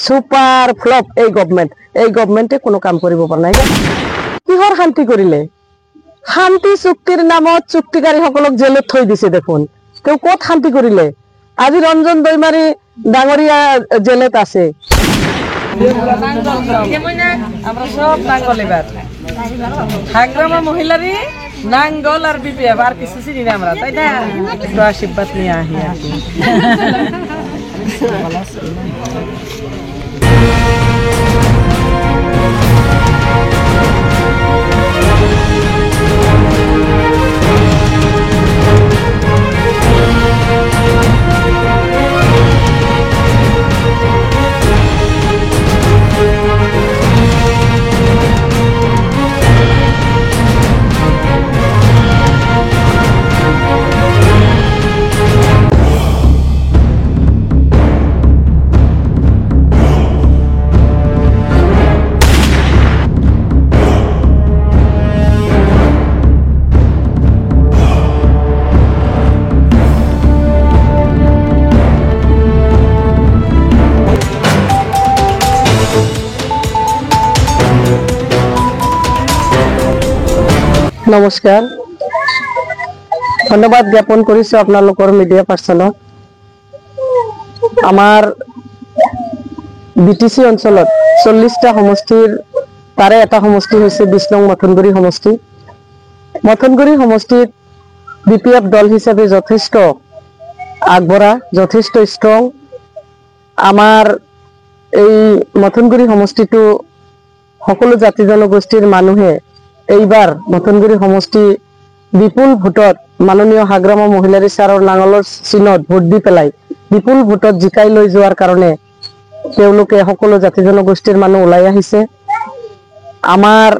Super flop এই গভৰ্নমেন্টে কোনো কাম কৰিব পৰা নাই। কিহৰ শান্তি কৰিলে? শান্তি চুক্তিৰ নামত চুক্তিকাৰীসকলক জেলত থৈ দিছে দেখোন। তেওঁ ক'ত শান্তি কৰিলে? আজি ৰঞ্জন দৈমাৰী ডাঙৰীয়া জেলত আছে। আমরা সব নাঙ্গল এবার হাগ্রামা মহিলারই নাঙ্গল আর বিপিএফ আর কিছু চিনি না আমরা, তাই না? একটু আশীর্বাদ নিয়ে আহি আর কি। নমস্কাৰ, ধন্যবাদ জ্ঞাপন কৰিছো আপোনালোকৰ মিডিয়া পাৰ্চনক। আমাৰ বিটিচি অঞ্চলত 40টা সমষ্টিৰ তাৰে এটা সমষ্টি হৈছে 20 নং মথনগুৰি সমষ্টি। মথনগুৰি সমষ্টিত বিপিএফ দল হিচাপে যথেষ্ট আগবঢ়া, যথেষ্ট ষ্ট্ৰং। আমাৰ এই মথনগুৰি সমষ্টিটো সকলো জাতি জনগোষ্ঠীৰ মানুহে এইবাৰ মথনগুৰি সমষ্টি বিপুল ভোটত মাননীয় হাগ্ৰামা মহিলাৰী ছাৰৰ নাঙলৰ চিনত ভোট দি পেলাই বিপুল ভোটত জিকাই লৈ যোৱাৰ কাৰণে তেওঁলোকে সকলো জাতি জনগোষ্ঠীৰ মানুহ ওলাই আহিছে। আমাৰ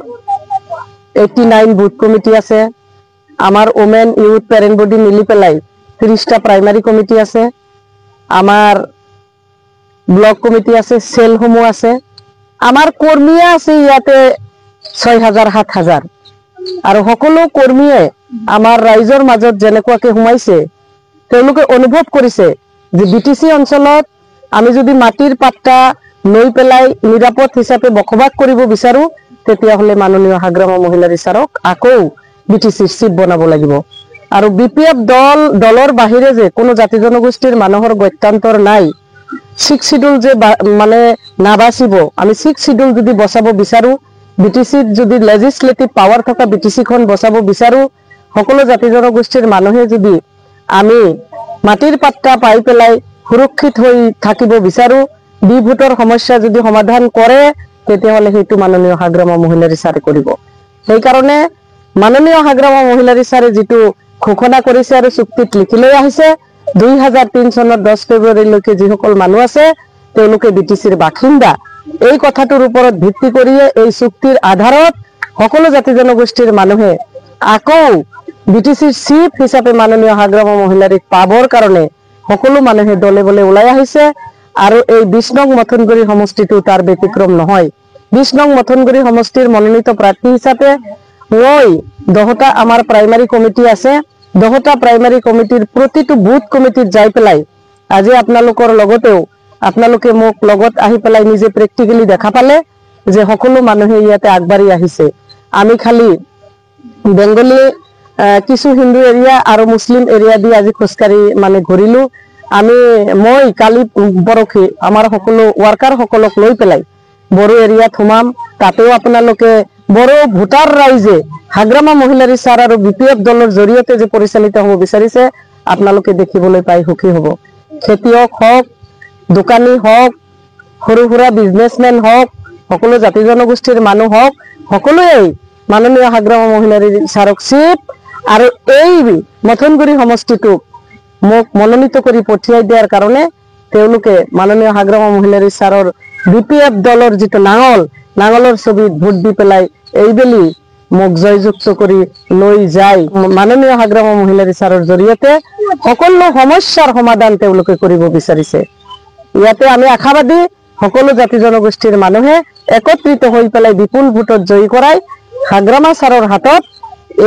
89 বুথ কমিটি আছে, আমাৰ ওমেন ইউথ পেৰেণ্ট বডি মিলি পেলাই 30টা প্ৰাইমাৰী কমিটি আছে, আমাৰ ব্লক কমিটি আছে, চেলসমূহ আছে, আমাৰ কৰ্মীয়ে আছে ইয়াতে 6000-7000। আৰু সকলো কৰ্মীয়ে আমাৰ ৰাইজৰ মাজত যেনেকুৱাকে সোমাইছে তেওঁলোকে অনুভৱ কৰিছে যে বিটিচি অঞ্চলত আমি যদি মাটিৰ পাট্টা লৈ পেলাই নিৰাপদ হিচাপে বসবাস কৰিব বিচাৰো তেতিয়াহ'লে মাননীয় হাগ্ৰামা মহিলাৰী ছাৰক আকৌ বিটিচিৰ চিফ বনাব লাগিব। আৰু বিপিএফ দলৰ বাহিৰে যে কোনো জাতি জনগোষ্ঠীৰ মানুহৰ গত্যান্তৰ নাই। 6 শিডিউল যে মানে নাবাচিব, আমি 6 শিডিউল যদি বচাব বিচাৰো, বিটিচিত যদি লেজিসলেটিভ পাৱাৰ থকা বিটিচিখন বচাব বিচাৰো, সকলো জাতি জনগোষ্ঠীৰ মানুহে যদি আমি মাটিৰ পাট্টা পাই পেলাই সুৰক্ষিত হৈ থাকিব বিচাৰো, বি ভোটৰ সমস্যা যদি সমাধান কৰে তেতিয়াহ'লে সেইটো মাননীয় হাগ্ৰামা মহিলাৰী ছাৰে কৰিব। সেইকাৰণে মাননীয় হাগ্ৰামা মহিলাৰী ছাৰে যিটো ঘোষণা কৰিছে আৰু চুক্তিত লিখি লৈ আহিছে 2003 চনৰ 10 ফেব্ৰুৱাৰীলৈকে যিসকল মানুহ আছে তেওঁলোকে বিটিচিৰ বাসিন্দা, এই কথাটোৰ ওপৰত ভিত্তি কৰিয়ে এই চুক্তিৰ আধাৰত সকলো জাতি জনগোষ্ঠীৰ মানুহে আকৌ বিটিচিৰ চিফ হিচাপে মাননীয় হাগ্ৰামা মহিলাৰীক পাবৰ কাৰণে সকলো মানুহে দলে বলে ওলাই আহিছে। আৰু এই 20 নং মথনগুৰি সমষ্টিটো তাৰ ব্যতিক্ৰম নহয়। 20 নং মথনগুৰি সমষ্টিৰ মনোনীত প্ৰাৰ্থী হিচাপে মই 10টা আমাৰ প্ৰাইমাৰী কমিটি আছে, 10টা প্ৰাইমাৰী কমিটিৰ প্ৰতিটো বুথ কমিটিত যাই পেলাই আজি আপোনালোকৰ লগতেও আপোনালোকে মোক লগত আহি পেলাই নিজে প্ৰেক্টিকেলি দেখা পালে যে সকলো মানুহে ইয়াতে আগবাঢ়ি আহিছে। আমি খালি বেংগলী কিছু হিন্দু এৰিয়া আৰু মুছলিম এৰিয়া দি আজি খোজকাঢ়ি মানে ঘূৰিলো। মই কালি পৰখি আমাৰ সকলো ৱাৰ্কাৰ সকলক লৈ পেলাই বড়ো এৰিয়াত সোমাম, তাতেও আপোনালোকে বড়ো ভোটাৰ ৰাইজে হাগ্ৰামা মহিলাৰী ছাৰ আৰু বিপিএফ দলৰ জৰিয়তে যে পৰিচালিত হ'ব বিচাৰিছে আপোনালোকে দেখিবলৈ পাই সুখী হ'ব। খেতিয়ক হওক, দোকানী হওক, সৰু সুৰা বিজনেছমেন হওক, সকলো জাতি জনগোষ্ঠীৰ মানুহ হওক, সকলোৱে মাননীয় হাগ্ৰামা মহিলাৰী ছাৰক চিফ আৰু এই মথনগুৰি সমষ্টিটোক মোক মনোনীত কৰি পঠিয়াই দিয়াৰ কাৰণে তেওঁলোকে মাননীয় হাগ্ৰামা মহিলাৰী ছাৰৰ বিপিএফ দলৰ যিটো নাঙলৰ ছবিত ভোট দি পেলাই এইবেলি মোক জয়যুক্ত কৰি লৈ যায় মাননীয় হাগ্ৰামা মহিলাৰী ছাৰৰ জৰিয়তে সকলো সমস্যাৰ সমাধান তেওঁলোকে কৰিব বিচাৰিছে। ইয়াতে আমি আশাবাদী সকলো জাতি জনগোষ্ঠীৰ মানুহে একত্ৰিত হৈ পেলাই বিপুল ভোটত জয়ী কৰাই হাগ্ৰামা ছাৰৰ হাতত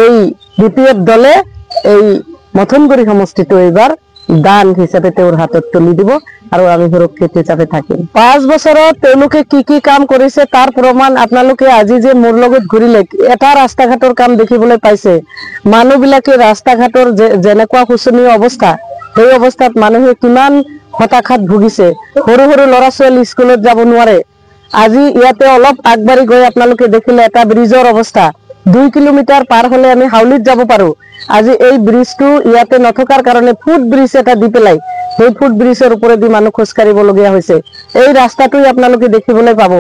এই বিপিএফ দলে এই মথনগুৰি সমষ্টিটো এইবাৰ দান হিচাপে তেওঁৰ হাতত তুলি দিব আৰু আমি সুৰক্ষিত হিচাপে থাকিম। 5 বছৰত তেওঁলোকে কি কি কাম কৰিছে তাৰ প্ৰমাণ আপোনালোকে আজি যে মোৰ লগত ঘূৰিলে এটা ৰাস্তা ঘাটৰ কাম দেখিবলৈ পাইছে। মানুহবিলাকে ৰাস্তা ঘাটৰ যেনেকুৱা শোচনীয় অৱস্থা, সেই অৱস্থাত মানুহে কিমান হতাশাত ভুগিছে। সৰু সৰু ল'ৰা ছোৱালী স্কুলত যাব নোৱাৰে। আজি ইয়াতে অলপ আগবাঢ়ি গৈ আপোনালোকে দেখিলে এটা ব্ৰিজৰ অৱস্থা। 2 কিলোমিটাৰ পাৰ হলে আমি হাউলিত যাব পাৰো। আজি এই ব্ৰিজটো ইয়াতে নথকাৰ কাৰণে ফুট ব্ৰিজ এটা দি পেলাই সেই ফুট ব্ৰিজৰ ওপৰেদি মানুহ খোজ কাঢ়িবলগীয়া হৈছে। এই ৰাস্তাটো আপোনালোকে দেখিবলৈ পাব।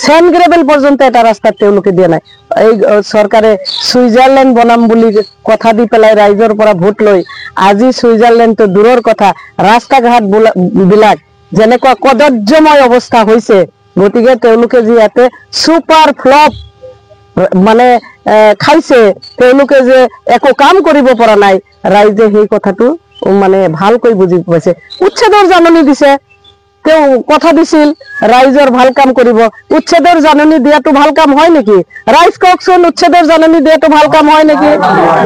চেণ্ড গ্ৰেভেল পৰ্যন্ত এটা ৰাস্তাত তেওঁলোকে দিয়া নাই। এই চৰকাৰে ছুইজাৰলেণ্ড বনাম বুলি কথা দি পেলাই ৰাইজৰ পৰা ভোট লৈ আজি ছুইজাৰলেণ্ডটো দূৰৰ কথা, ৰাস্তা ঘাট বিলাক যেনেকুৱা কদৰ্যময় অৱস্থা হৈছে। গতিকে তেওঁলোকে যি ইয়াতে ছুপাৰ ফ্লপ মানে খাইছে, তেওঁলোকে যে একো কাম কৰিব পৰা নাই, ৰাইজে সেই কথাটো মানে ভালকৈ বুজি পাইছে। উচ্ছেদৰ জাননী দিছে, তেওঁ কথা দিছিল ৰাইজৰ ভাল কাম কৰিব। উচ্ছেদৰ জাননী দিয়াটো ভাল কাম হয় নেকি? ৰাইজ কওকচোন, উচ্ছেদৰ জাননী দিয়াটো ভাল কাম হয় নেকি?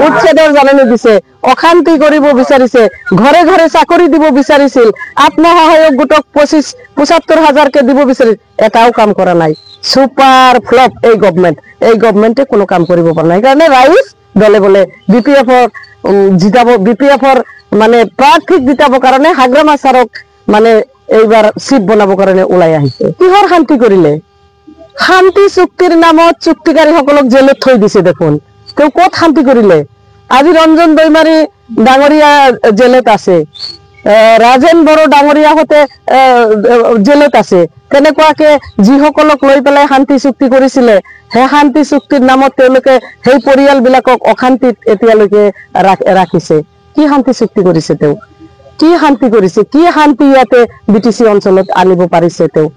উচ্ছেদৰ জাননী দিছে, অশান্তি কৰিব বিচাৰিছে, ঘৰে ঘৰে চাকৰি দিব বিচাৰিছিল, আত্মসহায়ক গোটক 75,000কে দিব বিচাৰিছিল, এটাও কাম কৰা নাই। সুপাৰ ফ্লপ এই গভৰ্ণমেণ্টে কোনো কাম কৰিব পৰা নাই। সেইকাৰণে ৰাইজ দলে বলে BPF-ৰ জিতাব, BPF-ৰ মানে প্ৰাৰ্থীক জিতাবৰ কাৰণে হাগ্ৰামা ছাৰক মানে এইবাৰ চিফ বনাবৰ কাৰণে ওলাই আহিছে। কিহৰ শান্তি কৰিলে? শান্তি চুক্তিৰ নামত চুক্তিকাৰীসকলক জেলত থৈ দিছে দেখোন। তেওঁ ক'ত শান্তি কৰিলে? আজি ৰঞ্জন দৈমাৰী ডাঙৰীয়া জেলত আছে, ৰাজেন বড়ো ডাঙৰীয়া হতে জেলত আছে। তেনেকুৱাকে যিসকলক লৈ পেলাই শান্তি চুক্তি কৰিছিলে, সেই শান্তি চুক্তিৰ নামত তেওঁলোকে সেই পৰিয়ালবিলাকক অশান্তিত এতিয়ালৈকে ৰাখিছে। কি শান্তি চুক্তি কৰিছে তেওঁ? কি শান্তি কৰিছে? কি শান্তি ইয়াতে BTC অঞ্চলত আনিব পাৰিছে তেওঁ?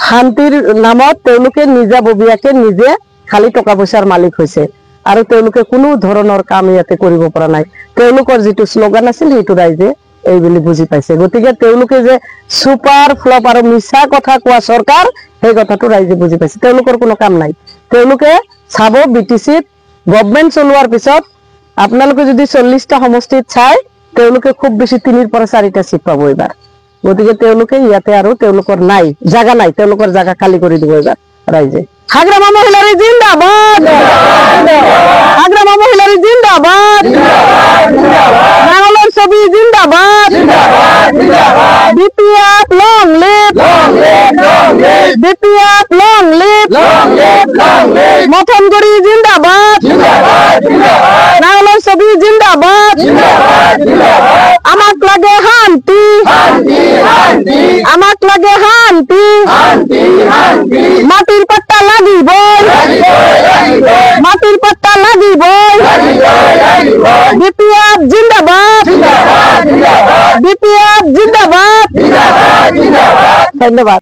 শান্তিৰ নামত তেওঁলোকে নিজাববীয়াকে নিজে খালি টকা পইচাৰ মালিক হৈছে আৰু তেওঁলোকে কোনো ধৰণৰ কাম ইয়াতে কৰিব পৰা নাই। তেওঁলোকৰ যিটো শ্লোগান আছিল সেইটো ৰাইজে এই বুলি বুজি পাইছে। গতিকে তেওঁলোকে যে সুপাৰ ফ্লপ আৰু মিছা কথা কোৱা চৰকাৰ, সেই কথাটো ৰাইজে বুজি পাইছে। তেওঁলোকৰ কোনো কাম নাই। তেওঁলোকে চাব BTC-ত গভৰ্ণমেণ্ট চলোৱাৰ পিছত আপোনালোকে যদি 40টা সমষ্টিত চাই, তেওঁলোকে খুব বেছি 3ৰ পৰা 4টা চিট পাব এইবাৰ। গতিকে তেওঁলোকে ইয়াতে আৰু তেওঁলোকৰ নাই, জাগা নাই, তেওঁলোকৰ জাগা খালী কৰি দিব এইবাৰ ৰাইজে। হাগ্ৰামা মহিলাৰী জিন্দাবাদ, হাগ্ৰামা মহিলাৰী জিন্দাবাদ, নাঙলৰ ছবি জিন্দাবাদ, BPF long live, BPF long live, Mathanguri জিন্দাবাদ, নাঙলৰ ছবি জিন্দাবাদ। আমাক লাগে শান্তি, আমাক লাগে শান্তি, মাটিৰ পাট্টা লাগিবই, মাটিৰ পাট্টা লাগিবই। BPF জিন্দাবাদ, BPF জিন্দাবাদ। ধন্যবাদ।